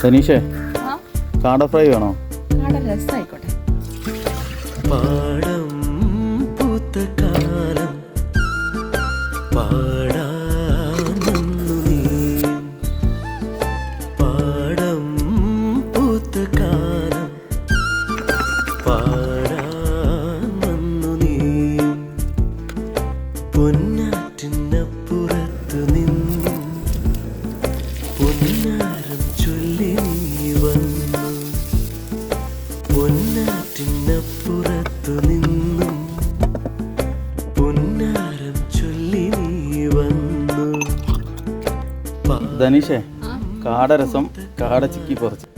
സനീഷേ, കാട ഫ്രൈ വേണോ? കാട രസമായിക്കോട്ടെ. പാടം പൂത്ത കാലം പാടാനൊന്നു നീ, പാടം പൂത്ത കാലം പാടാനൊന്നു നീ, പൊന്നാറ്റിനപ്പുറത്ത് നിന്നും പൊന്നാരം ചൊല്ലി നീ വന്നു, പൊന്നാറ്റിനപ്പുറത്തു നിന്നും പൊന്നാരം ചൊല്ലി നീ വന്നു. ധനീഷേ, കാട രസം, കാട ചിക്കി കുറച്ച്.